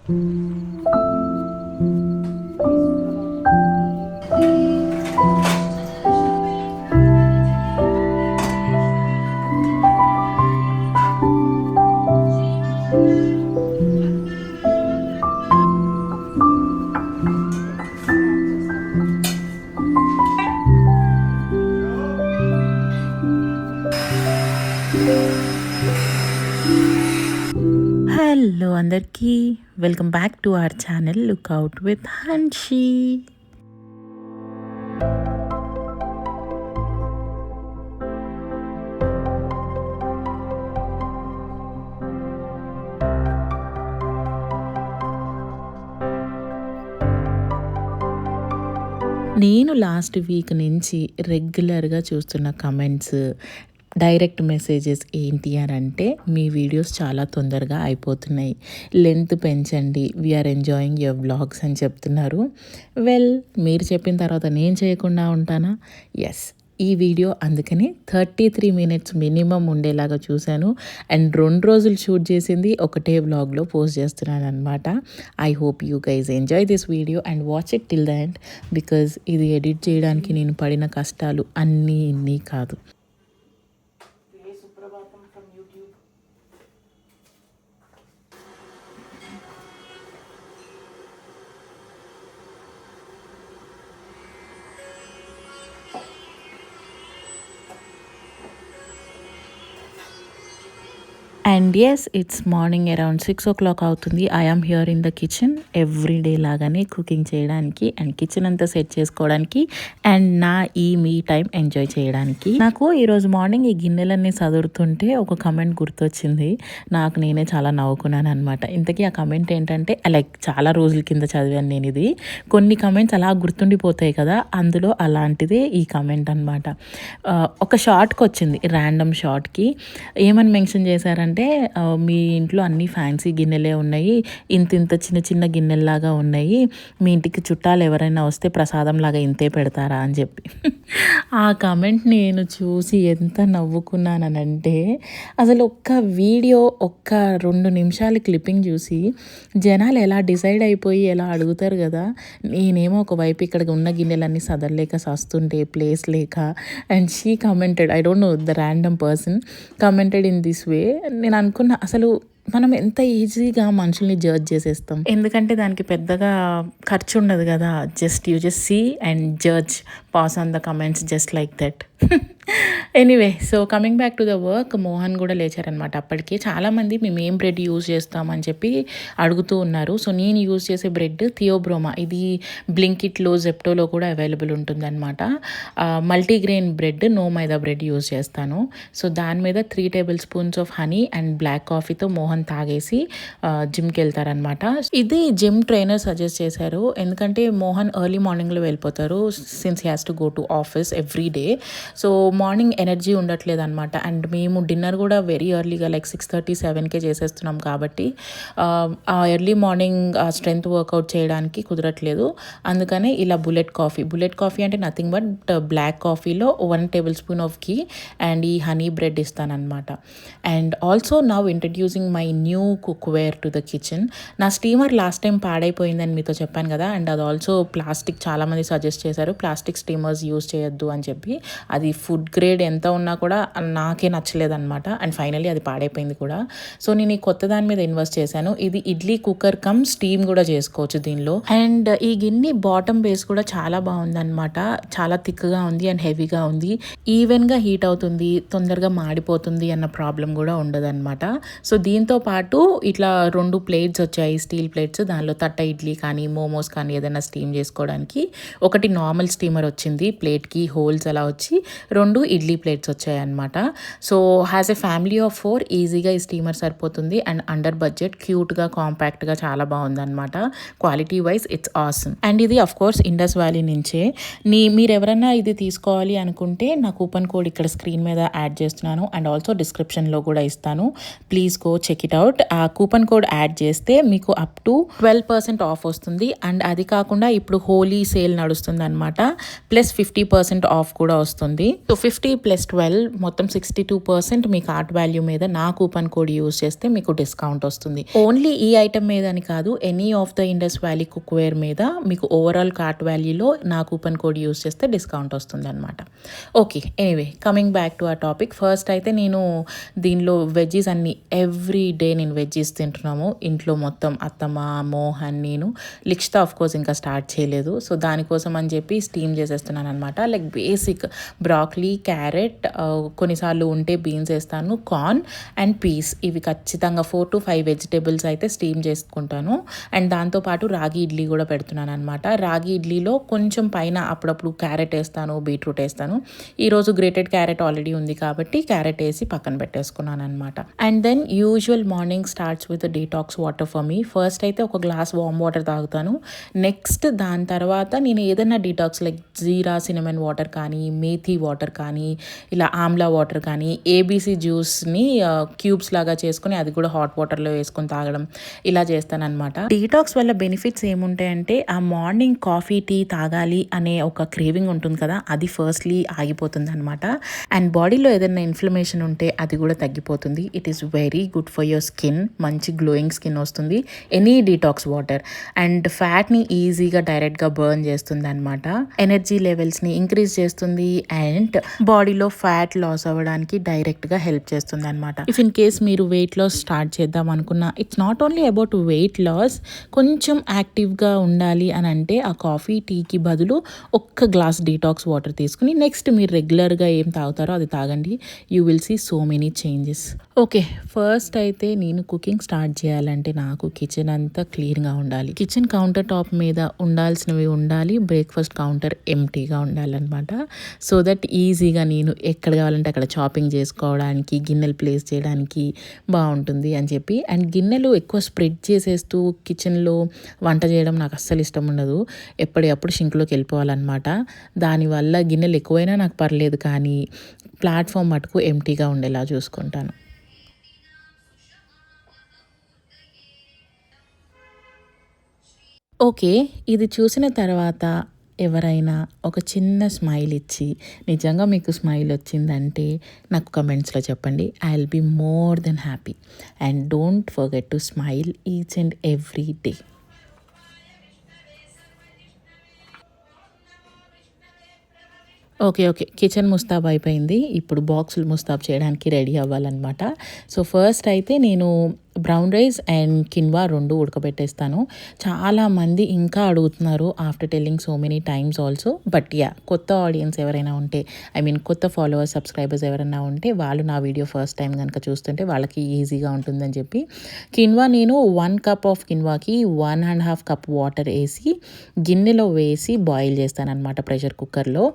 Hello అందరికీ, welcome back to our channel lookout with Hanshi. నేను last week నుంచి రెగ్యులర్గా చూస్తున్న కమెంట్స్, డైరెక్ట్ మెసేజెస్ ఏంటి అని అంటే, మీ వీడియోస్ చాలా తొందరగా అయిపోతున్నాయి, లెంత్ పెంచండి, వీఆర్ ఎంజాయింగ్ యువర్ వ్లాగ్స్ అని చెప్తున్నారు. వెల్, మీరు చెప్పిన తర్వాత నేను చేయకుండా ఉంటానా? ఎస్, ఈ వీడియో అందుకని 33 minutes మినిమం ఉండేలాగా చూశాను. అండ్ 2 రోజులు షూట్ చేసింది ఒకటే వ్లాగ్లో పోస్ట్ చేస్తున్నాను అనమాట. I hope you guys enjoy this video and watch it till the end, because ఇది ఎడిట్ చేయడానికి నేను పడిన కష్టాలు అన్నీ ఇన్ని కాదు. And yes, it's morning around 6 o'clock అవుతుంది. I am here in the kitchen every day లాగానే కుకింగ్ చేయడానికి అండ్ కిచెన్ అంతా సెట్ చేసుకోవడానికి అండ్ నా ఈ మీ టైం ఎంజాయ్ చేయడానికి. నాకు ఈరోజు మార్నింగ్ ఈ గిన్నెలన్నీ చదువుతుంటే ఒక కమెంట్ గుర్తొచ్చింది. నాకు నేనే చాలా నవ్వుకున్నాను అనమాట. ఇంతకీ ఆ కమెంట్ ఏంటంటే, లైక్ చాలా రోజుల కింద చదివాను నేను ఇది. కొన్ని కమెంట్స్ అలా గుర్తుండిపోతాయి కదా, అందులో అలాంటిదే ఈ కమెంట్ అనమాట. ఒక షార్ట్కి వచ్చింది, ర్యాండమ్ షార్ట్కి ఏమని మెన్షన్ చేశారంటే, మీ ఇంట్లో అన్ని ఫ్యాన్సీ గిన్నెలే ఉన్నాయి, ఇంత చిన్న చిన్న గిన్నెల్లాగా ఉన్నాయి, మీ ఇంటికి చుట్టాలు ఎవరైనా వస్తే ప్రసాదం లాగా ఇంతే పెడతారా అని చెప్పి. ఆ కమెంట్ నేను చూసి ఎంత నవ్వుకున్నానంటే, అసలు ఒక్క వీడియో, ఒక్క 2 నిమిషాల క్లిప్పింగ్ చూసి జనాలు ఎలా డిసైడ్ అయిపోయి ఎలా అడుగుతారు కదా. నేనేమో ఒకవైపు ఇక్కడ ఉన్న గిన్నెలన్నీ సదరలేక సస్తుంటే ప్లేస్ లేక, and she commented, I don't know the random person commented in this way. నేను అనుకున్నా, అసలు మనం ఎంత ఈజీగా మనుషుల్ని జడ్జ్ చేసేస్తాం, ఎందుకంటే దానికి పెద్దగా ఖర్చు ఉండదు కదా. You just see and judge, pass on the comments just like that. Anyway, so coming back to the work, Mohan కూడా లేచారనమాట. అప్పటికి చాలామంది మేము ఏం బ్రెడ్ యూజ్ చేస్తామని చెప్పి అడుగుతూ ఉన్నారు. సో నేను యూజ్ చేసే బ్రెడ్ థియోబ్రోమా, ఇది బ్లింకిట్లో, జెప్టోలో కూడా అవైలబుల్ ఉంటుందన్నమాట. Multigrain bread, no maida bread use చేస్తాను. సో దాని మీద 3 tablespoons of honey and black కాఫీతో మోహన్ తాగేసి జిమ్కి వెళ్తారనమాట. ఇది జిమ్ ట్రైనర్ సజెస్ట్ చేశారు, ఎందుకంటే మోహన్ ఎర్లీ మార్నింగ్లో వెళ్ళిపోతారు, since he has to go to office every day. So morning energy ఉండట్లేదు అనమాట. అండ్ మేము డిన్నర్ కూడా వెరీ ఎర్లీగా, లైక్ 6:30, 7కే చేసేస్తున్నాం కాబట్టి ఆ ఎర్లీ మార్నింగ్ స్ట్రెంగ్త్ వర్కౌట్ చేయడానికి కుదరట్లేదు. అందుకనే ఇలా బుల్లెట్ కాఫీ అంటే నథింగ్ బట్ బ్లాక్ కాఫీలో 1 tablespoon ఆఫ్ ఘీ అండ్ ఈ హనీ బ్రెడ్ ఇస్తానమాట. And also now introducing my new cookware to the kitchen. నా స్టీమర్ లాస్ట్ టైం పాడైపోయిందని మీతో చెప్పాను కదా, అండ్ అది ఆల్సో ప్లాస్టిక్. చాలామంది సజెస్ట్ చేశారు ప్లాస్టిక్ స్టీమర్స్ యూజ్ చేయొద్దు అని చెప్పి. అది ఫుడ్ గ్రేడ్ ఎంత ఉన్నా కూడా నాకే నచ్చలేదన్నమాట. అండ్ ఫైనలీ అది పాడైపోయింది కూడా. సో నేను ఈ కొత్త దాని మీద ఇన్వెస్ట్ చేశాను. ఇది ఇడ్లీ కుక్కర్ కమ్ స్టీమ్ కూడా చేసుకోవచ్చు దీనిలో. అండ్ ఈ గిన్నె బాటమ్ బేస్ కూడా చాలా బాగుందన్నమాట. చాలా థిక్గా ఉంది అండ్ హెవీగా ఉంది. ఈవెన్గా హీట్ అవుతుంది, తొందరగా మాడిపోతుంది అన్న ప్రాబ్లం కూడా ఉండదన్నమాట. సో దీంతో పాటు ఇట్లా 2 plates వచ్చాయి, స్టీల్ ప్లేట్స్. దానిలో తట్ట ఇడ్లీ కానీ మోమోస్ కానీ ఏదైనా స్టీమ్ చేసుకోవడానికి. ఒకటి నార్మల్ స్టీమర్ వచ్చింది, ప్లేట్కి హోల్స్ అలా వచ్చి 2 ఇడ్లీ ప్లేట్స్ వచ్చాయి అనమాట. So has a family of 4 ఈజీగా ఈ స్టీమర్ సరిపోతుంది. అండ్ అండర్ బడ్జెట్, క్యూట్గా, కాంపాక్ట్గా చాలా బాగుందన్నమాట. Quality wise it's awesome. And ఇది అఫ్ కోర్స్ ఇండస్ వ్యాలీ నుంచే. మీరు ఎవరైనా ఇది తీసుకోవాలి అనుకుంటే నా కూపన్ కోడ్ ఇక్కడ స్క్రీన్ మీద యాడ్ చేస్తున్నాను అండ్ ఆల్సో డిస్క్రిప్షన్లో కూడా ఇస్తాను. Please go check it out. ఆ కూపన్ కోడ్ యాడ్ చేస్తే మీకు అప్ టు 12% ఆఫ్ వస్తుంది. అండ్ అది కాకుండా ఇప్పుడు హోలీ సేల్ నడుస్తుంది అనమాట. ప్లస్ 50% ఆఫ్ కూడా వస్తుంది. సో 50 + 12 మొత్తం 62% మీ కార్ట్ వాల్యూ మీద నా కూపన్ కోడ్ యూజ్ చేస్తే మీకు డిస్కౌంట్ వస్తుంది. ఓన్లీ ఈ ఐటమ్ మీద అని కాదు, any of the Indus valley cookware మీద మీకు ఓవరాల్ కార్ట్ వాల్యూలో నా కూపన్ కోడ్ యూజ్ చేస్తే డిస్కౌంట్ వస్తుంది అనమాట. Okay, anyway coming back to ఆ టాపిక్. ఫస్ట్ అయితే నేను దీనిలో వెజ్జీస్ అన్ని ఎవ్రీ డే నేను వెజ్జీస్ తింటున్నాము ఇంట్లో మొత్తం. అత్తమ్మ, మోహన్, నేను. లిక్షిత ఆఫ్ కోర్స్ ఇంకా స్టార్ట్ చేయలేదు. సో దానికోసం అని చెప్పి స్టీమ్ చేసేస్తున్నాను అనమాట. లైక్ బేసిక్ బ్రాక్లీ, క్యారెట్, కొన్నిసార్లు ఉంటే బీన్స్ వేస్తాను, కార్న్ అండ్ పీస్. ఇవి ఖచ్చితంగా 4 to 5 వెజిటేబుల్స్ అయితే స్టీమ్ చేసుకుంటాను. అండ్ దాంతోపాటు రాగి ఇడ్లీ కూడా పెడుతున్నాను అనమాట. రాగి ఇడ్లీలో కొంచెం పైన అప్పుడప్పుడు క్యారెట్ వేస్తాను, బీట్రూట్ వేస్తాను. ఈరోజు గ్రేటెడ్ క్యారెట్ ఆల్రెడీ ఉంది కాబట్టి క్యారెట్ వేసి పక్కన పెట్టేసుకున్నాను అనమాట. And then usual morning starts with detox water for me. First అయితే ఒక గ్లాస్ వామ్ వాటర్ తాగుతాను. నెక్స్ట్ దాని తర్వాత నేను ఏదైనా detox like jeera cinnamon water కానీ, మేథీ వాటర్ కానీ, ఇలా ఆమ్లా వాటర్ కానీ, ఏబీసీ జ్యూస్ని క్యూబ్స్ లాగా చేసుకుని అది కూడా హాట్ వాటర్లో వేసుకొని తాగడం ఇలా చేస్తానన్నమాట. డీటాక్స్ వల్ల బెనిఫిట్స్ ఏముంటాయంటే ఆ మార్నింగ్ కాఫీ, టీ తాగాలి అనే ఒక క్రేవింగ్ ఉంటుంది కదా, అది ఫస్ట్లీ ఆగిపోతుంది అనమాట. అండ్ బాడీలో ఏదైనా ఇన్ఫ్లమేషన్ ఉంటే అది కూడా తగ్గిపోతుంది. It is very good for your skin. మంచి గ్లోయింగ్ స్కిన్ వస్తుంది ఎనీ డీటాక్స్ వాటర్. అండ్ ఫ్యాట్ని ఈజీగా డైరెక్ట్గా బర్న్ చేస్తుంది అనమాట. ఎనర్జీ లెవెల్స్ని ఇంక్రీజ్ చేస్తుంది అండ్ బాడీలో ఫ్యాట్ లాస్ అవ్వడానికి డైరెక్ట్గా హెల్ప్ చేస్తుంది అనమాట. ఇఫ్ ఇన్ కేస్ మీరు వెయిట్ లాస్ స్టార్ట్ చేద్దాం అనుకున్నా, it's not only about weight loss. కొంచెం యాక్టివ్గా ఉండాలి అని అంటే ఆ కాఫీ, టీకి బదులు ఒక్క గ్లాస్ డీటాక్స్ వాటర్ తీసుకుని నెక్స్ట్ మీరు రెగ్యులర్గా ఏం తాగుతారో అది తాగండి. You will see so many changes. Okay, first అయితే నేను కుకింగ్ స్టార్ట్ చేయాలంటే నాకు కిచెన్ అంతా క్లీన్గా ఉండాలి. కిచెన్ కౌంటర్ టాప్ మీద ఉండాల్సినవి ఉండాలి. బ్రేక్ఫాస్ట్ కౌంటర్ ఎంటీగా ఉండాలన్నమాట. సో దట్ ఈజీగా నేను ఎక్కడ కావాలంటే అక్కడ చాపింగ్ చేసుకోవడానికి, గిన్నెలు ప్లేస్ చేయడానికి బాగుంటుంది అని చెప్పి. అండ్ గిన్నెలు ఎక్కువ స్ప్రెడ్ చేసేస్తూ కిచెన్లో వంట చేయడం నాకు అస్సలు ఇష్టం ఉండదు. ఎప్పటికప్పుడు షింక్లోకి వెళ్ళిపోవాలన్నమాట. దానివల్ల గిన్నెలు ఎక్కువైనా నాకు పర్లేదు, కానీ ప్లాట్ఫామ్ మటుకు ఎంటీగా ఉండేలా చూసుకుంటాను. ఓకే, ఇది చూసిన తర్వాత ఎవరైనా ఒక చిన్న స్మైల్ ఇచ్చి నిజంగా మీకు స్మైల్ వచ్చిందంటే నాకు కమెంట్స్లో చెప్పండి. I will be more than happy. And don't forget to smile each and every day. Okay, kitchen ముస్తాబ్ అయిపోయింది. ఇప్పుడు బాక్సులు ముస్తాబ్ చేయడానికి రెడీ అవ్వాలన్నమాట. సో ఫస్ట్ అయితే నేను బ్రౌన్ రైస్ అండ్ కిన్వా 2 ఉడకబెట్టేస్తాను. చాలామంది ఇంకా అడుగుతున్నారు after telling so many times also. But yeah, కొత్త ఆడియన్స్ ఎవరైనా ఉంటే, ఐ మీన్ కొత్త ఫాలోవర్స్, సబ్స్క్రైబర్స్ ఎవరైనా ఉంటే వాళ్ళు నా వీడియో ఫస్ట్ టైం కనుక చూస్తుంటే వాళ్ళకి ఈజీగా ఉంటుందని చెప్పి కిన్వా నేను 1 కప్ ఆఫ్ కిన్వాకి 1.5 కప్ వాటర్ వేసి గిన్నెలో వేసి బాయిల్ చేస్తాను అనమాట ప్రెషర్ కుక్కర్లో.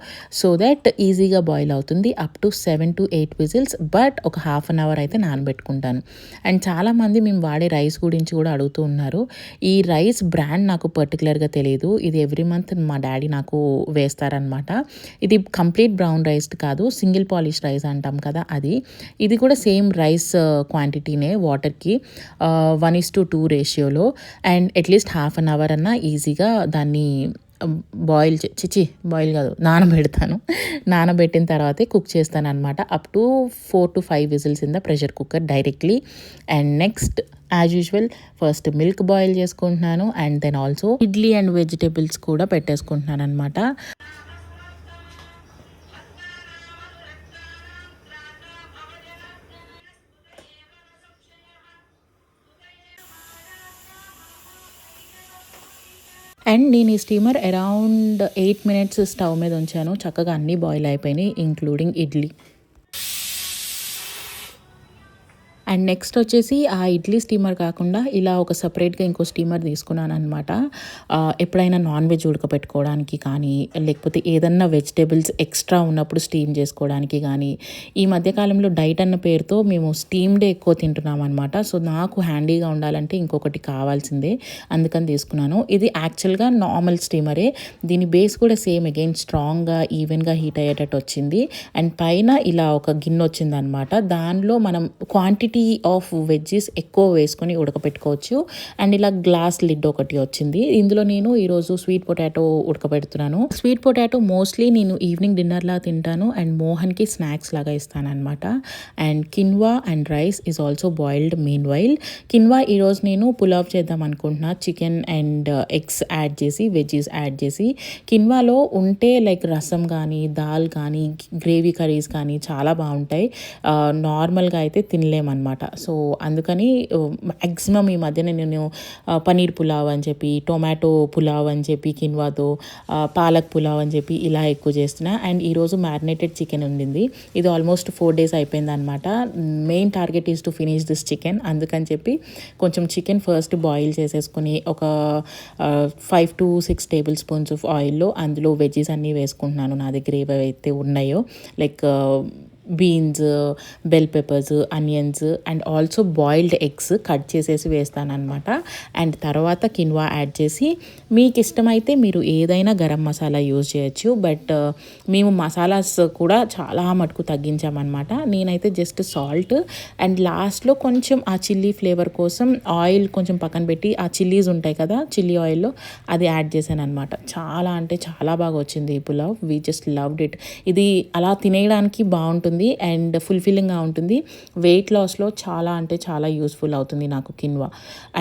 సో దట్ ఈజీగా బాయిల్ అవుతుంది. Up to 7 to 8 whistles. But ఒక హాఫ్ అన్ అవర్ అయితే నానబెట్టుకుంటాను. అండ్ చాలామంది మేము వాడే రైస్ గురించి కూడా అడుగుతూ ఉన్నారు. ఈ రైస్ బ్రాండ్ నాకు పర్టికులర్గా తెలియదు. ఇది ఎవ్రీ మంత్ మా డాడీ నాకు వేస్తారనమాట. ఇది కంప్లీట్ బ్రౌన్ రైస్ కాదు, సింగిల్ పాలిష్ రైస్ అంటాం కదా అది. ఇది కూడా సేమ్ రైస్ క్వాంటిటీనే వాటర్కి 1:2 రేషియోలో. And at least half an hour అన్నా ఈజీగా దాన్ని బాయిల్ కాదు, నానబెట్టిన తర్వాతే కుక్ చేస్తాను అనమాట. Up to 4 to 5 whistles in the pressure cooker directly. And next as usual first milk boil చేసుకుంటున్నాను. And then also idli and vegetables కూడా పెట్టేసుకుంటున్నాను అనమాట. అండ్ నేను ఈ స్టీమర్ అరౌండ్ 8 minutes స్టవ్ మీద ఉంచాను. చక్కగా అన్నీ బాయిల్ అయిపోయినాయి, ఇంక్లూడింగ్ ఇడ్లీ. అండ్ నెక్స్ట్ వచ్చేసి ఆ ఇడ్లీ స్టీమర్ కాకుండా ఇలా ఒక సపరేట్గా ఇంకో స్టీమర్ తీసుకున్నాను అనమాట. ఎప్పుడైనా నాన్ వెజ్ ఉడకపెట్టుకోవడానికి కానీ, లేకపోతే ఏదన్నా వెజిటేబుల్స్ ఎక్స్ట్రా ఉన్నప్పుడు స్టీమ్ చేసుకోవడానికి కానీ. ఈ మధ్యకాలంలో డైట్ అన్న పేరుతో మేము స్టీమ్డే ఎక్కువ తింటున్నాం అనమాట. సో నాకు హ్యాండీగా ఉండాలంటే ఇంకొకటి కావాల్సిందే, అందుకని తీసుకున్నాను. ఇది యాక్చువల్గా నార్మల్ స్టీమరే. దీని బేస్ కూడా సేమ్ అగైన్ స్ట్రాంగ్గా ఈవెన్గా హీట్ అయ్యేటట్టు వచ్చింది. అండ్ పైన ఇలా ఒక గిన్నె వచ్చింది అనమాట. దానిలో మనం క్వాంటిటీ క్వాంటిటీ ఆఫ్ వెజ్జెస్ ఎక్కువ వేసుకొని ఉడకపెట్టుకోవచ్చు. అండ్ ఇలా గ్లాస్ లిడ్ ఒకటి వచ్చింది. ఇందులో నేను ఈరోజు స్వీట్ పొటాటో ఉడకబెడుతున్నాను. స్వీట్ పొటాటో మోస్ట్లీ నేను ఈవినింగ్ డిన్నర్లా తింటాను అండ్ మోహన్కి స్నాక్స్ లాగా ఇస్తాను అనమాట. And quinoa and rice is also boiled meanwhile. Quinoa ఈరోజు నేను పులావ్ చేద్దాం అనుకుంటున్నా. చికెన్ అండ్ ఎగ్స్ యాడ్ చేసి వెజ్జెస్ యాడ్ చేసి. కిన్వాలో ఉంటే లైక్ రసం కానీ దాల్ కానీ గ్రేవీ కర్రీస్ కానీ చాలా బాగుంటాయి. నార్మల్గా అయితే తినలేమన్నమాట. సో అందుకని మ్యాక్సిమం ఈ మధ్యన నేను పనీర్ పులావ్ అని చెప్పి, టొమాటో పులావ్ అని చెప్పి, కిన్వాతో పాలక్ పులావ్ అని చెప్పి ఇలా ఎక్కువ చేస్తున్నా. అండ్ ఈరోజు మ్యారినేటెడ్ చికెన్ ఉండింది. ఇది ఆల్మోస్ట్ 4 days అయిపోయింది అనమాట. Main target is to finish this chicken. అందుకని చెప్పి కొంచెం చికెన్ ఫస్ట్ బాయిల్ చేసేసుకుని ఒక 5 to 6 tablespoons ఆఫ్ ఆయిల్లో అందులో వెజ్జెస్ అన్నీ వేసుకుంటున్నాను. నా దగ్గర ఏవైతే ఉన్నాయో like beans, bell peppers, onions and also boiled eggs cut చేసేసి వేస్తానమాట. అండ్ తర్వాత కిన్వా యాడ్ చేసి, మీకు ఇష్టమైతే మీరు ఏదైనా గరం మసాలా యూజ్ చేయొచ్చు. బట్ మేము మసాలాస్ కూడా చాలా మటుకు తగ్గించామన్నమాట. నేనైతే జస్ట్ సాల్ట్ అండ్ లాస్ట్లో కొంచెం ఆ చిల్లీ ఫ్లేవర్ కోసం ఆయిల్ కొంచెం పక్కన పెట్టి ఆ చిల్లీస్ ఉంటాయి కదా, చిల్లీ ఆయిల్లో అది యాడ్ చేశాను అనమాట. చాలా అంటే చాలా బాగా వచ్చింది ఈ pulao. We just loved it. ఇది అలా తినేయడానికి బాగుంటుంది అండ్ ఫుల్ఫిల్లింగ్గా ఉంటుంది. వెయిట్ లాస్లో చాలా అంటే చాలా యూస్ఫుల్ అవుతుంది నాకు కిన్వా.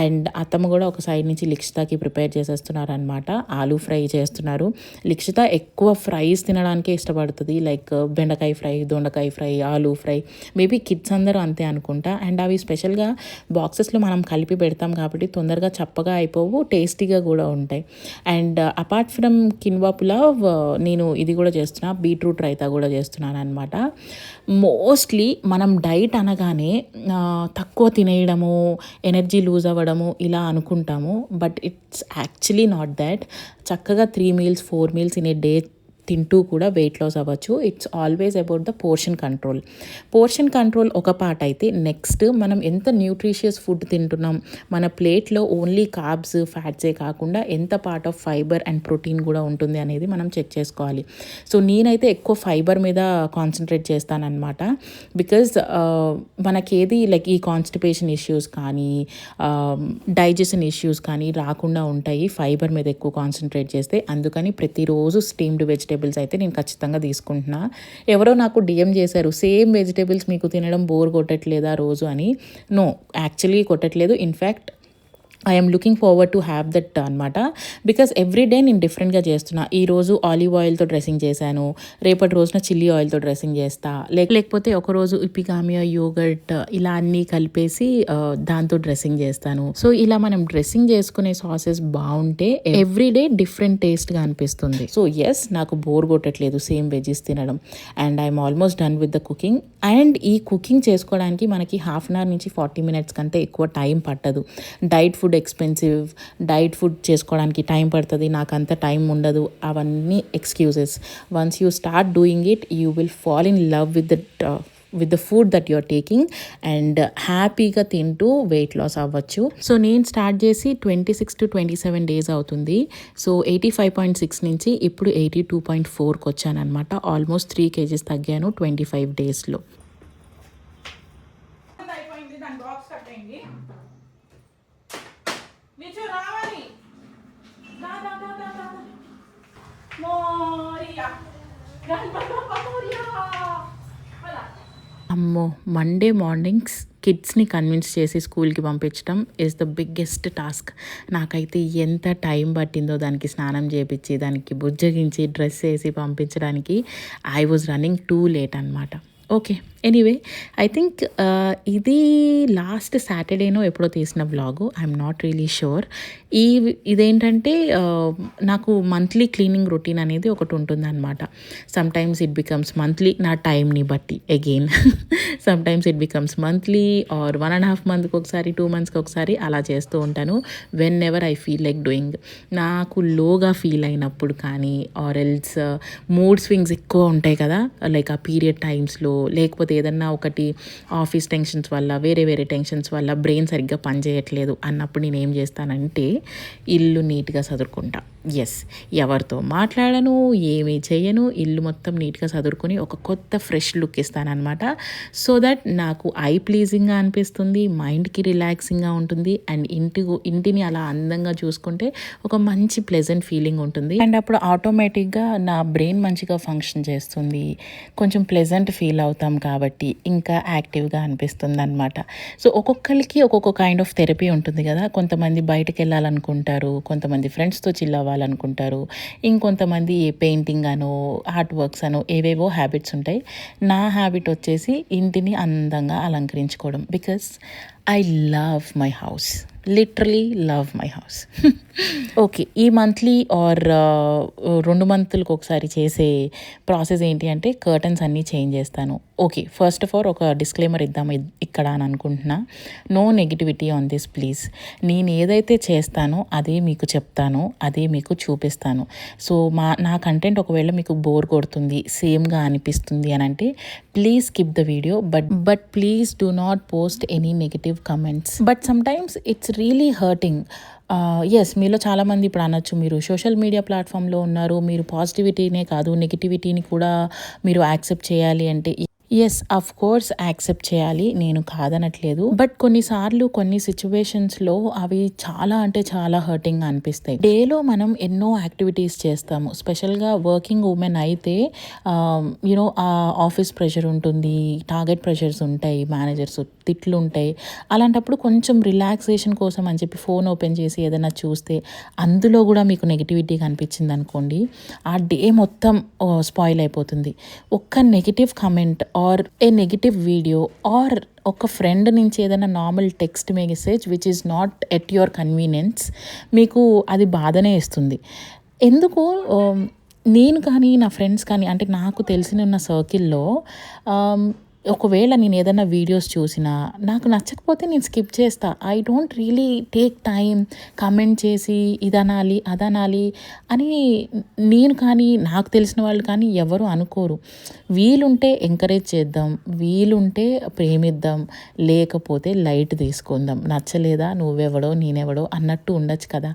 అండ్ అత్తమ్మ కూడా ఒక సైడ్ నుంచి లిక్షితాకి ప్రిపేర్ చేసేస్తున్నారు అనమాట. ఆలూ ఫ్రై చేస్తున్నారు. లిక్షిత ఎక్కువ ఫ్రైస్ తినడానికే ఇష్టపడుతుంది. లైక్ బెండకాయ ఫ్రై, దొండకాయ fry, aloo fry. Maybe kids అందరూ అంతే అనుకుంటా. అండ్ అవి స్పెషల్గా బాక్సెస్లో మనం కలిపి పెడతాం కాబట్టి తొందరగా చప్పగా అయిపోవు, టేస్టీగా కూడా ఉంటాయి. And apart from quinoa pulao నేను ఇది కూడా చేస్తున్నా, బీట్రూట్ రైతా కూడా చేస్తున్నాను అనమాట. మోస్ట్లీ మనం డైట్ అనగానే తక్కువ తినేయడము, ఎనర్జీ లూజ్ అవ్వడము ఇలా అనుకుంటాము. But it's actually not that. చక్కగా 3 meals 4 meals in a day తింటూ కూడా వెయిట్ లాస్ అవ్వచ్చు. It's always about the portion control. Portion control ఒక పార్ట్ అయితే, నెక్స్ట్ మనం ఎంత న్యూట్రిషియస్ ఫుడ్ తింటున్నాం, మన ప్లేట్లో ఓన్లీ కార్బ్స్, ఫ్యాట్సే కాకుండా ఎంత part of fibre and protein కూడా ఉంటుంది అనేది మనం చెక్ చేసుకోవాలి. సో నేనైతే ఎక్కువ ఫైబర్ మీద కాన్సన్ట్రేట్ చేస్తానన్నమాట. బికాజ్ మనకేది లైక్ ఈ కాన్స్టిపేషన్ ఇష్యూస్ కానీ డైజెషన్ ఇష్యూస్ కానీ రాకుండా ఉంటాయి ఫైబర్ మీద ఎక్కువ కాన్సన్ట్రేట్ చేస్తే. అందుకని ప్రతిరోజు స్టీమ్డ్ వెజిటేబుల్స్ అయితే నేను ఖచ్చితంగా తీసుకుంటున్నా. ఎవరో నాకు డిఎం చేశారు, సేమ్ వెజిటేబుల్స్ మీకు తినడం బోర్ కొట్టట్లేదా రోజు అని. నో, యాక్చువల్లీ కొట్టట్లేదు. In fact I'm looking forward to have that అనమాట. బికాస్ ఎవ్రీ డే నేను డిఫరెంట్గా చేస్తున్నా. ఈరోజు ఆలివ్ ఆయిల్తో డ్రెస్సింగ్ చేశాను, రేపటి రోజున చిల్లీ ఆయిల్తో డ్రెస్సింగ్ చేస్తా, లేకపోతే ఒకరోజు ఇపిగామియా యోగర్ట్ ఇలా అన్నీ కలిపేసి దాంతో డ్రెస్సింగ్ చేస్తాను. సో ఇలా మనం డ్రెస్సింగ్ చేసుకునే సాసెస్ బాగుంటే ఎవ్రీ డే డిఫరెంట్ టేస్ట్గా అనిపిస్తుంది. సో ఎస్, నాకు బోర్ కొట్టట్లేదు సేమ్ వెజెస్ తినడం. And I'm almost done with the cooking. And ఈ కుకింగ్ చేసుకోవడానికి మనకి 1/2 hour నుంచి 40 minutes కంటే ఎక్కువ టైం పట్టదు. Diet food expensive, diet food చేసుకోవడానికి టైం పడుతుంది, నాకు అంత టైం ఉండదు, అవన్నీ excuses. Once you start doing it, you will fall in love with the food that you're taking and హ్యాపీగా తింటూ వెయిట్ లాస్ అవ్వచ్చు. సో నేను స్టార్ట్ చేసి 26 to 27 days అవుతుంది. సో 85.6 నుంచి ఇప్పుడు 82.4కి వచ్చాను అనమాట. Almost 3 kgs తగ్గాను 25 daysలో. అమ్మో, మండే మార్నింగ్స్ కిడ్స్ని కన్విన్స్ చేసి స్కూల్కి పంపించడం ఈజ్ ద బిగ్గెస్ట్ టాస్క్. నాకైతే ఎంత టైం పట్టిందో దానికి స్నానం చేయించి, దానికి బుజ్జగించి, డ్రెస్ వేసి పంపించడానికి. I was running too late అనమాట. ఓకే, ఎనీవే, ఐ థింక్ ఇది లాస్ట్ సాటర్డేనో ఎప్పుడో తీసిన vlog, I'm not really sure. ఇదేంటంటే నాకు మంత్లీ క్లీనింగ్ రొటీన్ అనేది ఒకటి ఉంటుందన్నమాట. సమ్టైమ్స్ ఇట్ బికమ్స్ మంత్లీ, నా టైంని బట్టి again. Sometimes it becomes monthly or 1.5 months ఒకసారి, 2 months ఒకసారి అలా చేస్తూ ఉంటాను. When ever I feel like doing. నాకు లోగా ఫీల్ అయినప్పుడు కానీ, ఆర్ ఎల్స్ మూడ్ స్వింగ్స్ ఎక్కువ ఉంటాయి కదా, లైక్ ఆ పీరియడ్ టైమ్స్లో, లేకపోతే ఏదన్నా ఒకటి ఆఫీస్ టెన్షన్స్ వల్ల, వేరే టెన్షన్స్ వల్ల బ్రెయిన్ సరిగ్గా పనిచేయట్లేదు అన్నప్పుడు నేను ఏం చేస్తానంటే ఇల్లు నీట్గా సదురుకుంటా. యెస్. ఎవరితో మాట్లాడను, ఏమి చెయ్యను. ఇల్లు మొత్తం నీట్‌గా సదురుకొని ఒక కొత్త ఫ్రెష్ లుక్ ఇస్తాననమాట. సో దట్ నాకు ఐ ప్లీజింగ్‌గా అనిపిస్తుంది. మైండ్‌కి రిలాక్సింగ్‌గా ఉంటుంది. అండ్ ఇంటిని అలా అందంగా చూసుకుంటే ఒక మంచి ప్లెజెంట్ ఫీలింగ్ ఉంటుంది. అండ్ అప్పుడు ఆటోమేటిక్‌గా నా బ్రెయిన్ మంచిగా ఫంక్షన్ చేస్తుంది. కొంచెం ప్లెజెంట్ ఫీల్ అవుతాం కాబట్టి ఇంకా యాక్టివ్‌గా అనిపిస్తుందనమాట. సో ఒక్కొక్కళ్ళకి ఒక్కొక్క కైండ్ ఆఫ్ థెరపీ ఉంటుంది కదా. కొంతమంది బయటకెళ్ళాలనుకుంటారు. కొంతమంది ఫ్రెండ్స్‌తో చిల్ అవ్వాలనుకుంటారు. ఇంకొంతమంది పెయింటింగ్ అనో, ఆర్ట్ వర్క్స్ అనో ఏవేవో హ్యాబిట్స్ ఉంటాయి. నా హ్యాబిట్ వచ్చేసి ఇంటిని అందంగా అలంకరించుకోవడం. Because I love my house. Literally love my house. Okay. ఈ మంత్లీ ఆర్ 2 మంత్‌లకి ఒకసారి చేసే ప్రాసెస్ ఏంటి అంటే కర్టన్స్ అన్నీ చేంజ్ చేస్తాను. ఓకే. ఫస్ట్ ఆఫ్ ఆల్ ఒక డిస్క్లైమర్ ఇద్దాం ఇక్కడ అని అనుకుంటున్నా. No negativity on this please. నేను ఏదైతే చేస్తానో అదే మీకు చెప్తాను. అదే మీకు చూపిస్తాను. సో నా కంటెంట్ ఒకవేళ మీకు బోర్ కొడుతుంది, సేమ్‌గా అనిపిస్తుంది అనంటే please skip the video. But please do not post any negative comments. But sometimes it's really hurting. Yes, మీలో చాలామంది ఇప్పుడు అనొచ్చు, మీరు సోషల్ మీడియా ప్లాట్‌ఫామ్‌లో ఉన్నారు. మీరు పాజిటివిటీనే కాదు నెగటివిటీని కూడా మీరు యాక్సెప్ట్ చేయాలి అంటే యెస్, ఆఫ్‌కోర్స్ యాక్సెప్ట్ చేయాలి. నేను కాదనట్లేదు. బట్ కొన్నిసార్లు కొన్ని సిట్యుయేషన్స్‌లో అవి చాలా అంటే చాలా హర్టింగ్‌గా అనిపిస్తాయి. డేలో మనం ఎన్నో యాక్టివిటీస్ చేస్తాము. స్పెషల్‌గా వర్కింగ్ ఉమెన్ అయితే ఆఫీస్ ప్రెషర్ ఉంటుంది, టార్గెట్ ప్రెషర్స్ ఉంటాయి, మేనేజర్స్ తిట్లు ఉంటాయి. అలాంటప్పుడు కొంచెం రిలాక్సేషన్ కోసం అని చెప్పి ఫోన్ ఓపెన్ చేసి ఏదైనా చూస్తే అందులో కూడా మీకు నెగటివిటీ కనిపించింది అనుకోండి, ఆ డే మొత్తం స్పాయిల్ అయిపోతుంది. ఒక్క negative comment or a negative video or ఒక ఫ్రెండ్ నుంచి ఏదైనా normal text message which is not at your convenience మీకు అది బాధనే ఇస్తుంది. ఎందుకు నేను కానీ నా ఫ్రెండ్స్ కానీ అంటే నాకు తెలిసిన సర్కిల్లో ఒకవేళ నేను ఏదైనా వీడియోస్ చూసినా నాకు నచ్చకపోతే నేను స్కిప్ చేస్తా. I don't really take time comment చేసి ఇదనాలి అదనాలి అని నేను కానీ నాకు తెలిసిన వాళ్ళు కానీ ఎవరు అనుకోరు. వీలుంటే ఎంకరేజ్ చేద్దాం, వీలుంటే ప్రేమిద్దాం, లేకపోతే లైట్ తీసుకుందాం. నచ్చలేదా నువ్వెవడో నేనెవడో అన్నట్టు ఉండొచ్చు కదా.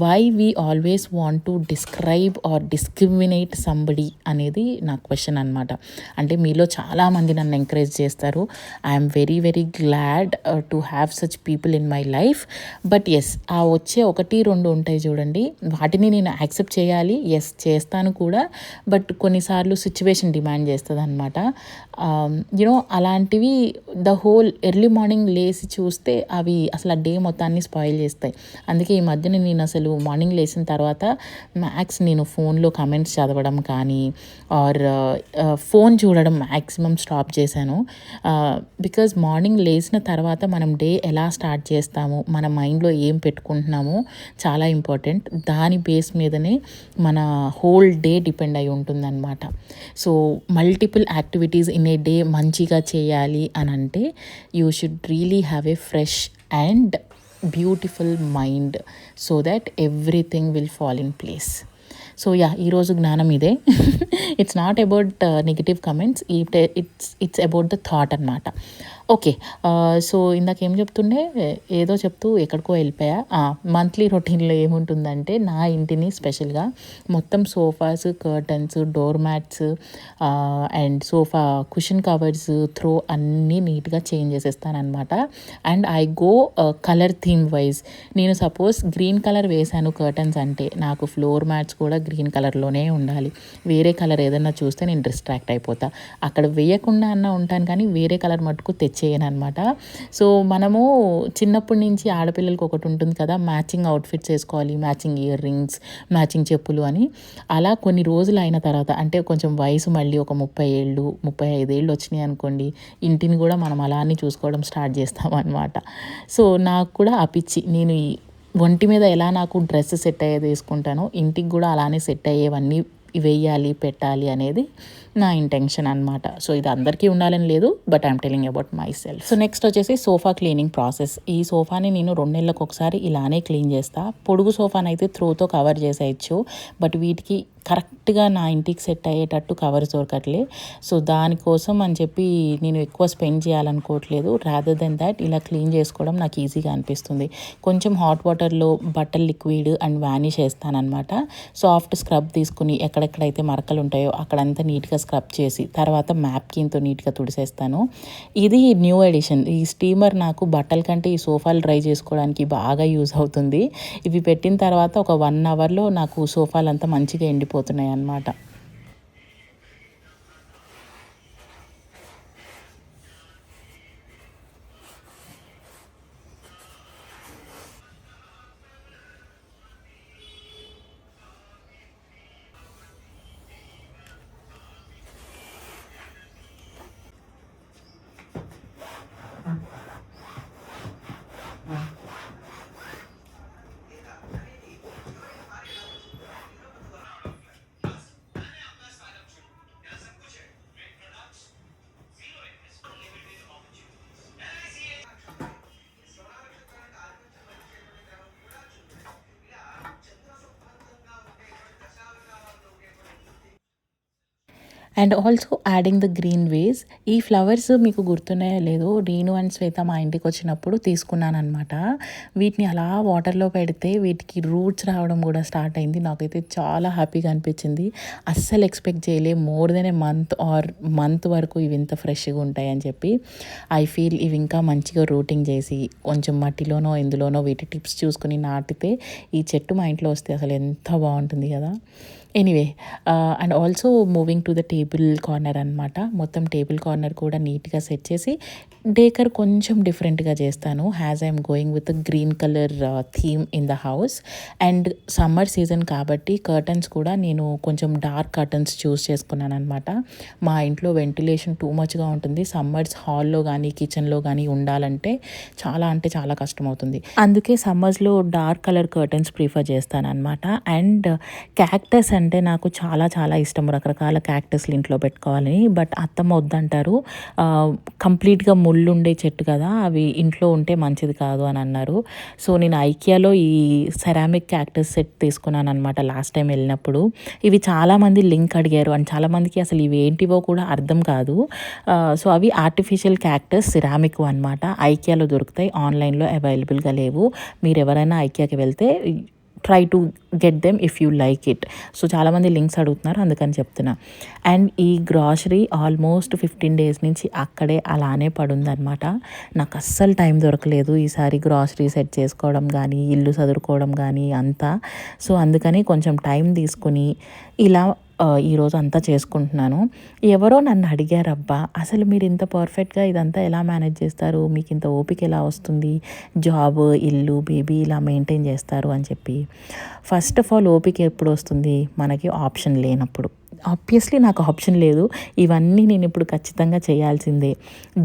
Why we always want to describe or discriminate somebody అనేది నా క్వశ్చన్ అనమాట. అంటే మీలో చాలామంది నన్ను ఎంకరేజ్ చేస్తారు. I'm very very glad to have such people in my life. But yes, ఆ వచ్చే 1-2 ఉంటాయి చూడండి, వాటిని నేను యాక్సెప్ట్ చేయాలి. ఎస్, చేస్తాను కూడా. బట్ కొన్నిసార్లు సిచ్యువేషన్ డిమాండ్ చేస్తుంది అనమాట. అలాంటివి ద హోల్ ఎర్లీ మార్నింగ్ లేచి చూస్తే అవి అసలు ఆ డే మొత్తాన్ని స్పాయిల్ చేస్తాయి. అందుకే ఈ మధ్యన నేను అసలు మార్నింగ్ లేచిన తర్వాత మ్యాక్స్ నేను ఫోన్లో కమెంట్స్ చదవడం కానీ ఆర్ ఫోన్ చూడడం మ్యాక్సిమం స్టాప్ చేశాను. బికాజ్ మార్నింగ్ లేచిన తర్వాత మనం డే ఎలా స్టార్ట్ చేస్తాము, మన మైండ్లో ఏం పెట్టుకుంటున్నామో చాలా ఇంపార్టెంట్. దాని బేస్ మీదనే మన హోల్ డే డిపెండ్ అయి ఉంటుందన్నమాట. So multiple activities in a day మంచిగా చేయాలి అని అంటే you should really have a fresh and beautiful mind so that everything will fall in place. So ఈరోజు జ్ఞానం ఇదే. It's not about negative comments, it's about the thought అనమాట. Okay. So ఇందాకేం చెప్తుండే, ఏదో చెప్తూ ఎక్కడికో వెళ్ళిపోయా. మంత్లీ రొటీన్లో ఏముంటుందంటే నా ఇంటిని స్పెషల్గా మొత్తం sofas, curtains, door mats and sofa cushion covers అన్నీ నీట్గా చేంజ్ చేసేస్తానమాట. And I go colour theme wise. నేను సపోజ్ గ్రీన్ కలర్ వేశాను కర్టన్స్ అంటే నాకు ఫ్లోర్ మ్యాట్స్ కూడా గ్రీన్ కలర్లోనే ఉండాలి. వేరే కలర్ ఏదైనా చూస్తే నేను డిస్ట్రాక్ట్ అయిపోతా. అక్కడ వేయకుండా అన్నా ఉంటాను కానీ వేరే కలర్ మటుకు చేయను అనమాట. సో మనము చిన్నప్పటి నుంచి ఆడపిల్లలకు ఒకటి ఉంటుంది కదా, మ్యాచింగ్ అవుట్ఫిట్స్ వేసుకోవాలి, మ్యాచింగ్ ఇయర్ రింగ్స్, మ్యాచింగ్ చెప్పులు అని. అలా కొన్ని రోజులు అయిన తర్వాత అంటే కొంచెం వయసు మళ్ళీ ఒక 30 ఏళ్ళు 35 ఏళ్ళు వచ్చినాయి అనుకోండి, ఇంటిని కూడా మనం అలానే చూసుకోవడం స్టార్ట్ చేస్తాం అనమాట. సో నాకు కూడా ఆ పిచ్చి, నేను ఒంటి మీద ఎలా నాకు డ్రెస్ సెట్ అయ్యేది వేసుకుంటానో ఇంటికి కూడా అలానే సెట్ అయ్యేవన్నీ వేయాలి పెట్టాలి అనేది నా ఇంటెన్షన్ అనమాట. సో ఇది అందరికీ ఉండాలని లేదు, but I'm telling about my self. So next వచ్చేసి సోఫా క్లీనింగ్ ప్రాసెస్. ఈ సోఫాని నేను 2 నెలలకు ఒకసారి ఇలానే క్లీన్ చేస్తా. పొడుగు సోఫాని అయితే త్రోతో కవర్ చేసేయచ్చు, బట్ వీటికి కరెక్ట్గా నా ఇంటికి సెట్ అయ్యేటట్టు కవర్స్ దొరకట్లే. సో దానికోసం అని చెప్పి నేను ఎక్కువ స్పెండ్ చేయాలనుకోవట్లేదు. రాదర్ దెన్ దాట్ ఇలా క్లీన్ చేసుకోవడం నాకు ఈజీగా అనిపిస్తుంది. కొంచెం హాట్ వాటర్లో బట్టల్ లిక్విడ్ అండ్ వానిష్ వేస్తానమాట. సాఫ్ట్ స్క్రబ్ తీసుకుని ఎక్కడెక్కడైతే మరకలు ఉంటాయో అక్కడంతా నీట్గా స్క్రబ్ చేసి తర్వాత మ్యాప్కిన్తో నీట్గా తుడిసేస్తాను. ఇది న్యూ ఎడిషన్. ఈ స్టీమర్ నాకు బట్టల కంటే ఈ సోఫాలు డ్రై చేసుకోవడానికి బాగా యూజ్ అవుతుంది. ఇవి పెట్టిన తర్వాత ఒక 1 అవర్లో నాకు సోఫాలు అంతా మంచిగా ఎండిపోతున్నాయి అన్నమాట. And also adding the green vase. ఈ ఫ్లవర్స్ మీకు గుర్తున్నాయో లేదో, రీను అండ్ శ్వేత మా ఇంటికి వచ్చినప్పుడు తీసుకున్నాను అనమాట. వీటిని అలా వాటర్లో పెడితే వీటికి రూట్స్ రావడం కూడా స్టార్ట్ అయింది. నాకైతే చాలా హ్యాపీగా అనిపించింది. అస్సలు ఎక్స్పెక్ట్ చేయలే మోర్ దెన్ ఏ మంత్ వరకు ఇవి ఇంత ఫ్రెష్గా ఉంటాయని చెప్పి. ఐ ఫీల్ ఇవి ఇంకా మంచిగా రూటింగ్ చేసి కొంచెం మట్టిలోనో ఎందులోనో వీటి టిప్స్ చూసుకుని నాటితే ఈ చెట్టు మా ఇంట్లో వస్తే అసలు ఎంత బాగుంటుంది కదా. Anyway, and also moving to the table corner అనమాట. మొత్తం టేబుల్ కార్నర్ కూడా నీట్గా సెట్ చేసి డేకర్ కొంచెం డిఫరెంట్గా చేస్తాను. Has I'm going with green colour theme in the house. And summer season కాబట్టి కర్టన్స్ కూడా నేను కొంచెం డార్క్ కర్టన్స్ చూస్ చేసుకున్నాను అనమాట. మా ఇంట్లో వెంటిలేషన్ టూ మచ్గా ఉంటుంది. సమ్మర్స్ హాల్లో కానీ కిచెన్లో కానీ ఉండాలంటే చాలా కష్టం అవుతుంది. అందుకే సమ్మర్స్లో డార్క్ కలర్ కర్టన్స్ ప్రిఫర్ చేస్తాను అనమాట. అండ్ క్యాక్టస్ అంటే నాకు చాలా ఇష్టం. రకరకాల క్యాక్టస్లు ఇంట్లో పెట్టుకోవాలని, బట్ అత్తమ్మ వద్దంటారు. కంప్లీట్గా ముళ్ళు ఉండే చెట్టు కదా, అవి ఇంట్లో ఉంటే మంచిది కాదు అని అన్నారు. సో నేను ఐకియాలో ఈ సెరామిక్ క్యాక్టస్ సెట్ తీసుకున్నాను అనమాట లాస్ట్ టైం వెళ్ళినప్పుడు. ఇవి చాలామంది లింక్ అడిగారు అండ్ చాలామందికి అసలు ఇవి ఏంటివో కూడా అర్థం కాదు. సో అవి ఆర్టిఫిషియల్ క్యాక్టస్ సిరామిక్ అనమాట. ఐకియాలో దొరుకుతాయి, ఆన్లైన్లో అవైలబుల్గా లేవు. మీరు ఎవరైనా ఐకియాకి వెళ్తే try to get them if you like it. So చాలామంది లింక్స్ అడుగుతున్నారు, అందుకని చెప్తున్నా. అండ్ ఈ గ్రాసరీ ఆల్మోస్ట్ 15 days నుంచి అక్కడే అలానే పడుందనమాట. నాకు అస్సలు టైం దొరకలేదు ఈసారి గ్రాసరీ సెట్ చేసుకోవడం కానీ ఇల్లు సదురుకోవడం కానీ అంతా. సో అందుకని కొంచెం టైం తీసుకుని ఇలా ఈరోజు అంతా చేసుకుంటున్నాను. ఎవరో నన్ను అడిగారబ్బా, అసలు మీరు ఇంత పర్ఫెక్ట్గా ఇదంతా ఎలా మేనేజ్ చేస్తారు, మీకు ఇంత ఓపిక ఎలా వస్తుంది, జాబ్ ఇల్లు బేబీ ఇలా మెయింటైన్ చేస్తారు అని చెప్పి. ఫస్ట్ ఆఫ్ ఆల్ ఓపిక ఎప్పుడు వస్తుంది, మనకి ఆప్షన్ లేనప్పుడు. ఆబ్వియస్లీ నాకు ఆప్షన్ లేదు, ఇవన్నీ నేను ఇప్పుడు ఖచ్చితంగా చేయాల్సిందే.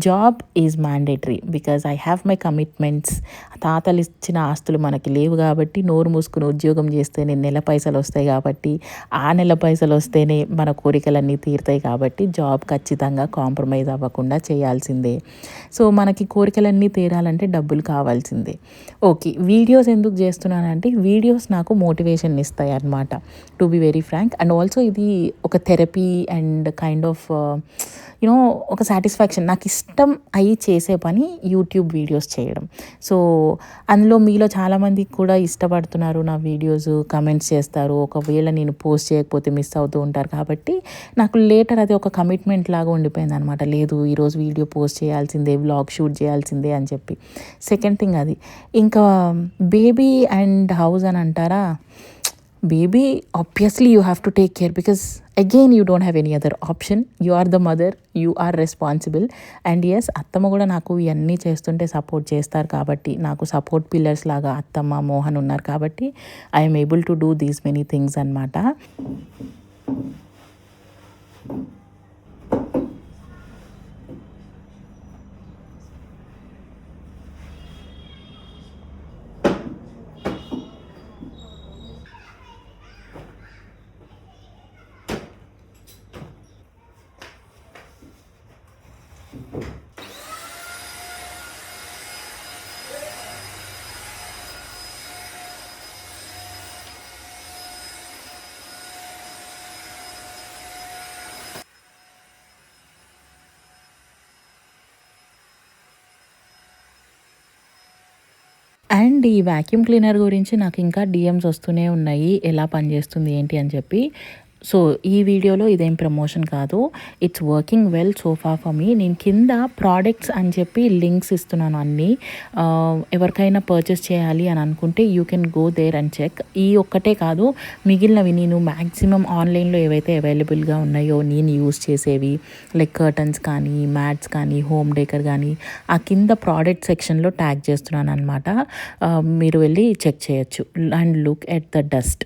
Job is mandatory because I have my commitments. తాతలు ఇచ్చిన ఆస్తులు మనకి లేవు కాబట్టి నోరు మూసుకుని ఉద్యోగం చేస్తేనే నెల పైసలు వస్తాయి కాబట్టి, ఆ నెల పైసలు వస్తేనే మన కోరికలన్నీ తీరుతాయి కాబట్టి జాబ్ ఖచ్చితంగా కాంప్రమైజ్ అవ్వకుండా చేయాల్సిందే. సో మనకి కోరికలన్నీ తీరాలంటే డబ్బులు కావాల్సిందే. ఓకే, వీడియోస్ ఎందుకు చేస్తున్నానంటే వీడియోస్ నాకు మోటివేషన్ ఇస్తాయి అన్నమాట, to be very frank. And also ఇది ఒక therapy and kind of you know ఒక సాటిస్ఫాక్షన్. నాకు ఇష్టం అయ్యి చేసే పని యూట్యూబ్ వీడియోస్ చేయడం. సో అందులో మీలో చాలామందికి కూడా ఇష్టపడుతున్నారు నా వీడియోస్, కమెంట్స్ చేస్తారు. ఒకవేళ నేను పోస్ట్ చేయకపోతే మిస్ అవుతూ ఉంటారు కాబట్టి నాకు లేటర్ అది ఒక కమిట్మెంట్ లాగా ఉండిపోయింది అనమాట. లేదు ఈరోజు వీడియో పోస్ట్ చేయాల్సిందే, వ్లాగ్ షూట్ చేయాల్సిందే అని చెప్పి. సెకండ్ థింగ్ అది. ఇంకా బేబీ అండ్ హౌస్ అని అంటారా, baby obviously you have to take care because again you don't have any other option. You are the mother, you are responsible. And yes, అత్తమ్మ కూడా నాకు ఇవన్నీ చేస్తుంటే సపోర్ట్ చేస్తారు కాబట్టి, నాకు సపోర్ట్ పిల్లర్స్ లాగా అత్తమ్మ మోహన్ ఉన్నారు కాబట్టి I'm able to do these many things అనమాట. అండ్ ఈ వాక్యూమ్ క్లీనర్ గురించి నాకు ఇంకా డీఎమ్స్ వస్తూనే ఉన్నాయి, ఎలా పనిచేస్తుంది ఏంటి అని చెప్పి. సో ఈ వీడియోలో ఇదేం ప్రమోషన్ కాదు, it's working well so far for me. నేను కింద ప్రోడక్ట్స్ అని చెప్పి లింక్స్ ఇస్తున్నాను అన్నీ. ఎవరికైనా పర్చేస్ చేయాలి అని అనుకుంటే you can go there and check. ఈ ఒక్కటే కాదు, మిగిలినవి నేను మ్యాక్సిమం ఆన్లైన్లో ఏవైతే అవైలబుల్గా ఉన్నాయో నేను యూస్ చేసేవి, లైక్ కర్టన్స్ కానీ, మ్యాట్స్ కానీ, హోమ్ డెకర్ కానీ, ఆ కింద ప్రోడక్ట్ సెక్షన్లో ట్యాగ్ చేస్తున్నాను అనమాట. మీరు వెళ్ళి చెక్ చేయొచ్చు. And look at the dust,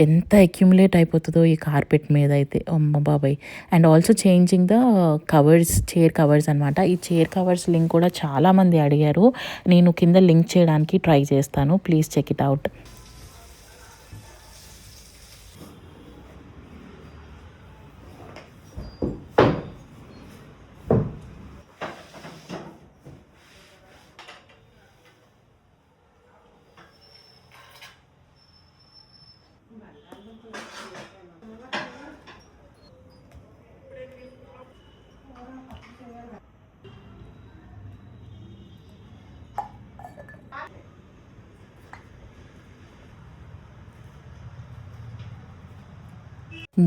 ఎంత అక్యుములేట్ అయిపోతుందో ఈ కార్పెట్ మీద అయితే, అమ్మ బాబాయ్. And also changing the covers, chair covers అనమాట. ఈ చైర్ కవర్స్ లింక్ కూడా చాలామంది అడిగారు, నేను కింద లింక్ చేయడానికి ట్రై చేస్తాను, please check it out.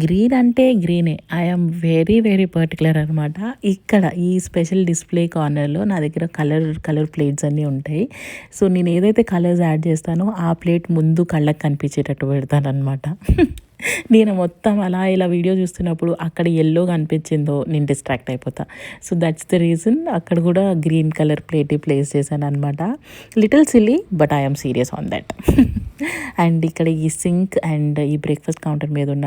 Green అంటే గ్రీనే, ఐఎమ్ వెరీ వెరీ పర్టికులర్ అనమాట. ఇక్కడ ఈ స్పెషల్ డిస్ప్లే కార్నర్లో నా దగ్గర కలర్ ప్లేట్స్ అన్నీ ఉంటాయి. సో నేను ఏదైతే కలర్స్ యాడ్ చేస్తానో ఆ ప్లేట్ ముందు కళ్ళకి కనిపించేటట్టు పెడతాను అనమాట. నేను మొత్తం అలా ఇలా వీడియో చూస్తున్నప్పుడు అక్కడ ఎల్లో కనిపించిందో నేను డిస్ట్రాక్ట్ అయిపోతా. సో దట్స్ ద రీజన్ అక్కడ కూడా గ్రీన్ కలర్ ప్లేట్ ప్లేస్ చేశాను అనమాట. Little silly but I'm serious on that. And ఇక్కడ ఈ సింక్ అండ్ ఈ బ్రేక్ఫాస్ట్ కౌంటర్ మీద ఉన్న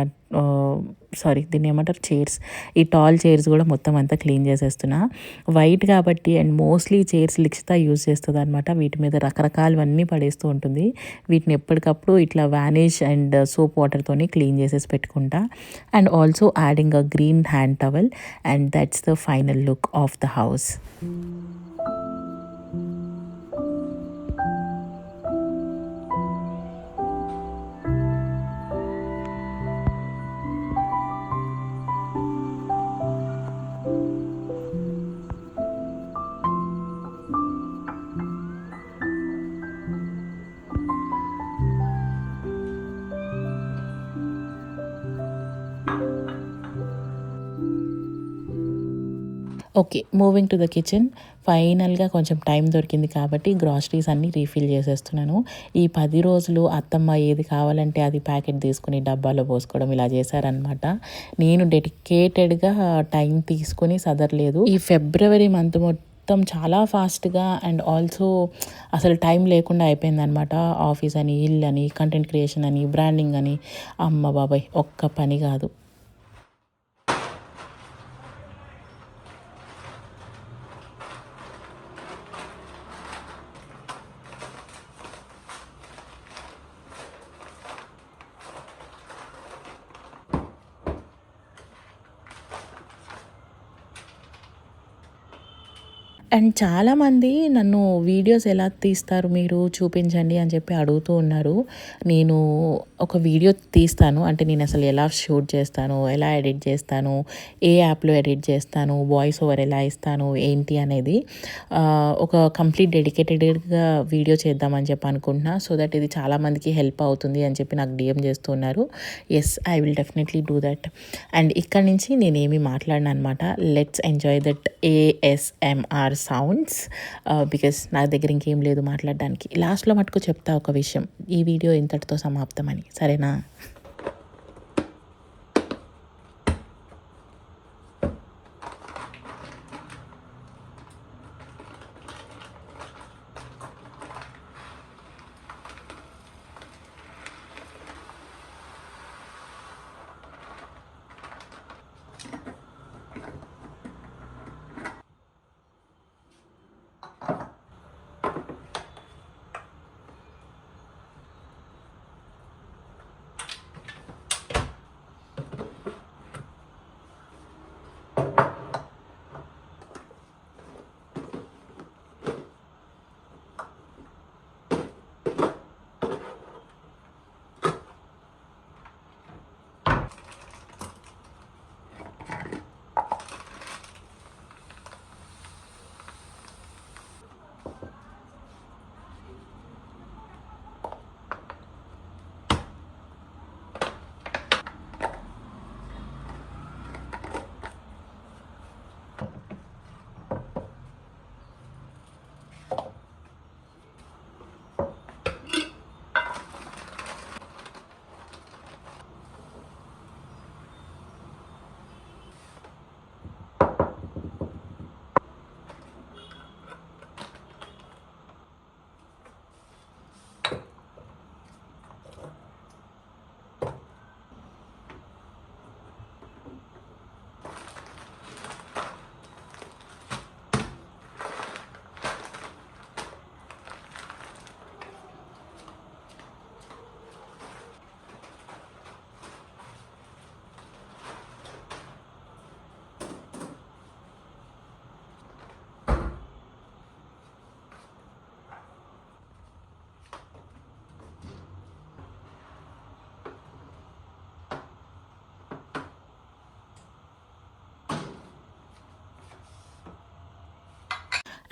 సారీ దీన్ని ఏమంటారు, చైర్స్, ఈ టాల్ చైర్స్ కూడా మొత్తం అంతా క్లీన్ చేసేస్తున్నా. వైట్ కాబట్టి and mostly chairs Likshitha use చేస్తుంది అనమాట. వీటి మీద రకరకాలవన్నీ పడేస్తూ ఉంటుంది. వీటిని ఎప్పటికప్పుడు ఇట్లా వానిష్ అండ్ సోప్ వాటర్తోని క్లీన్ చేసేసి పెట్టుకుంటా. And also adding a green hand towel, and that's the final look of the house. Okay, moving to the kitchen. ఫైనల్గా కొంచెం టైం దొరికింది కాబట్టి గ్రాసరీస్ అన్నీ రీఫిల్ చేసేస్తున్నాను. ఈ 10 రోజులు అత్తమ్మ ఏది కావాలంటే అది ప్యాకెట్ తీసుకుని డబ్బాలో పోసుకోవడం ఇలా చేశారనమాట. నేను డెడికేటెడ్గా టైం తీసుకొని సదరలేదు. ఈ ఫిబ్రవరి మంత్ మొత్తం చాలా ఫాస్ట్గా అండ్ ఆల్సో అసలు టైం లేకుండా అయిపోయిందనమాట. ఆఫీస్ అని, ఇల్లు అని, కంటెంట్ క్రియేషన్ అని, బ్రాండింగ్ అని, అమ్మ బాబాయ్ ఒక్క పని కాదు. అండ్ చాలామంది నన్ను వీడియోస్ ఎలా తీస్తారు మీరు చూపించండి అని చెప్పి అడుగుతూ ఉన్నారు. నేను ఒక వీడియో తీస్తాను, అంటే నేను అసలు ఎలా షూట్ చేస్తాను, ఎలా ఎడిట్ చేస్తాను, ఏ యాప్లో ఎడిట్ చేస్తాను, వాయిస్ ఓవర్ ఎలా ఇస్తాను ఏంటి అనేది ఒక కంప్లీట్ డెడికేటెడ్గా వీడియో చేద్దామని చెప్పి అనుకుంటున్నా. సో దట్ ఇది చాలామందికి హెల్ప్ అవుతుంది అని చెప్పి నాకు డిఎం చేస్తున్నారు. Yes, I will definitely do that. And ఇక్కడ నుంచి నేనేమి మాట్లాడినా అనమాట. Let's enjoy that ASMR sounds, because నా దగ్గర ఇంకేం లేదు మాట్లాడడానికి. లాస్ట్లో మటుకు చెప్తా ఒక విషయం, ఈ వీడియో ఇంతటితో సమాప్తమని, సరేనా?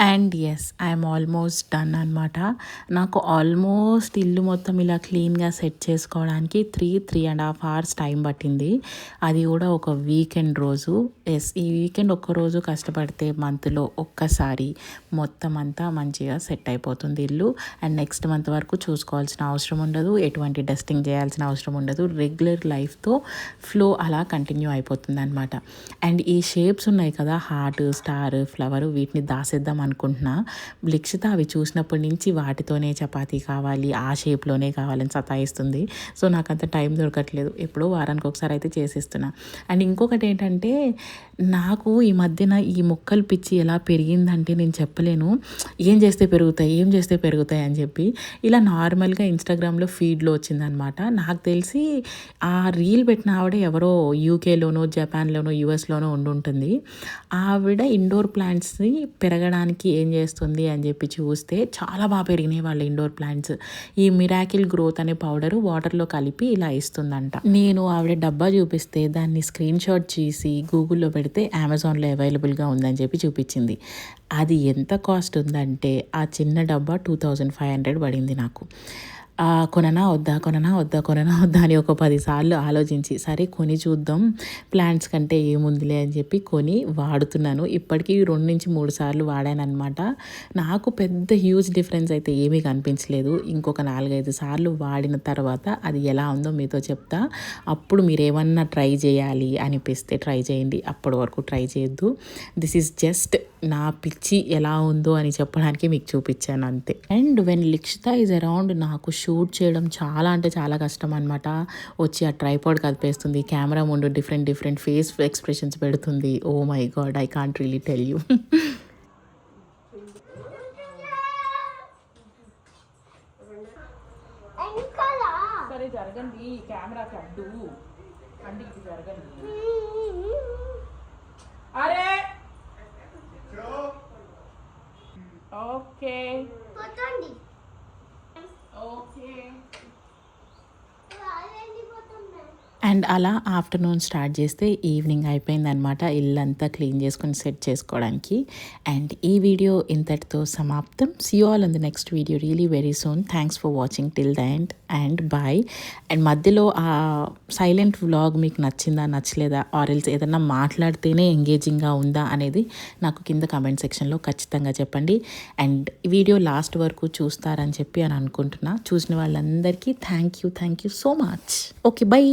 And yes I'm almost done అనమాట. నాకు ఆల్మోస్ట్ ఇల్లు మొత్తం ఇలా క్లీన్గా సెట్ చేసుకోవడానికి 3.5 hours టైం పట్టింది. అది కూడా ఒక వీకెండ్ రోజు. ఎస్, ఈ వీకెండ్ ఒక్కరోజు కష్టపడితే మంత్లో ఒక్కసారి మొత్తం అంతా మంచిగా సెట్ అయిపోతుంది ఇల్లు. అండ్ నెక్స్ట్ మంత్ వరకు చూసుకోవాల్సిన అవసరం ఉండదు, ఎటువంటి డస్టింగ్ చేయాల్సిన అవసరం ఉండదు. రెగ్యులర్ లైఫ్తో ఫ్లో అలా కంటిన్యూ అయిపోతుంది అనమాట. అండ్ ఈ షేప్స్ ఉన్నాయి కదా, హార్ట్, స్టార్, ఫ్లవర్, వీటిని దాసేద్దాం అనుకుంటున్నా. లిక్షిత అవి చూసినప్పటి నుంచి వాటితోనే చపాతీ కావాలి, ఆ షేప్లోనే కావాలని సతాయిస్తుంది. సో నాకు అంత టైం దొరకట్లేదు. ఎప్పుడో వారానికి ఒకసారి అయితే చేసిస్తున్నా. అండ్ ఇంకొకటి ఏంటంటే, నాకు ఈ మధ్యన ఈ మొక్కలు పిచ్చి ఎలా పెరిగిందంటే నేను చెప్పలేను. ఏం చేస్తే పెరుగుతాయి అని చెప్పి ఇలా నార్మల్గా ఇన్స్టాగ్రామ్లో ఫీడ్లో వచ్చిందనమాట. నాకు తెలిసి ఆ రీల్ పెట్టిన ఆవిడ ఎవరో యూకేలోనో, జపాన్లోనో, యూఎస్లోనో ఉండుంటుంది. ఆవిడ ఇండోర్ ప్లాంట్స్ని పెరగడానికి ఏం చేస్తుంది అని చెప్పి చూస్తే చాలా బాగా పెరిగినాయి వాళ్ళ ఇండోర్ ప్లాంట్స్. ఈ మిరాకిల్ గ్రోత్ అనే పౌడరు వాటర్లో కలిపి ఇలా ఇస్తుందంట. నేను ఆవిడ డబ్బా చూపిస్తే దాన్ని స్క్రీన్ షాట్ చేసి గూగుల్లో పెడితే అమెజాన్లో అవైలబుల్గా ఉందని చెప్పి చూపించింది. అది ఎంత కాస్ట్ ఉందంటే ఆ చిన్న డబ్బా 2500 పడింది నాకు. కొననా వద్దా అని ఒక 10 సార్లు ఆలోచించి, సరే కొని చూద్దాం, ప్లాంట్స్ కంటే ఏముందిలే అని చెప్పి కొని వాడుతున్నాను. ఇప్పటికీ 2 నుంచి 3 సార్లు వాడాను అనమాట. నాకు పెద్ద హ్యూజ్ డిఫరెన్స్ అయితే ఏమీ కనిపించలేదు. ఇంకొక 4-5 సార్లు వాడిన తర్వాత అది ఎలా ఉందో మీతో చెప్తా. అప్పుడు మీరు ఏమన్నా ట్రై చేయాలి అనిపిస్తే ట్రై చేయండి, అప్పటి వరకు ట్రై చేయొద్దు. దిస్ ఈజ్ జస్ట్ నా పిచ్చి ఎలా ఉందో అని చెప్పడానికి మీకు చూపించాను అంతే. And when Likshita is around నాకు షూట్ చేయడం చాలా అంటే చాలా కష్టం అనమాట. వచ్చి ఆ ట్రైపాడ్ కదిపేస్తుంది, కెమెరా ముందు డిఫరెంట్ ఫేస్ ఎక్స్ప్రెషన్స్ పెడుతుంది. Oh my God, I can't really tell you. సరే జరగండి, కెమెరాకి అడ్డు అండికి జరగండి. అరే ఓకే ఓకే. అండ్ అలా ఆఫ్టర్నూన్ స్టార్ట్ చేస్తే ఈవినింగ్ అయిపోయిందనమాట, ఇల్లంతా క్లీన్ చేసుకొని సెట్ చేసుకోవడానికి. అండ్ ఈ వీడియో ఇంతటితో సమాప్తం. See you all in the next video really very soon. Thanks for watching till the end and bye. And మధ్యలో ఆ సైలెంట్ వ్లాగ్ మీకు నచ్చిందా నచ్చలేదా, ఆరెల్స్ ఏదన్నా మాట్లాడితేనే ఎంగేజింగ్గా ఉందా అనేది నాకు కింద కమెంట్ సెక్షన్లో ఖచ్చితంగా చెప్పండి. అండ్ వీడియో లాస్ట్ వరకు చూస్తారని చెప్పి అని అనుకుంటున్నా. చూసిన వాళ్ళందరికీ thank you so much. Okay, by.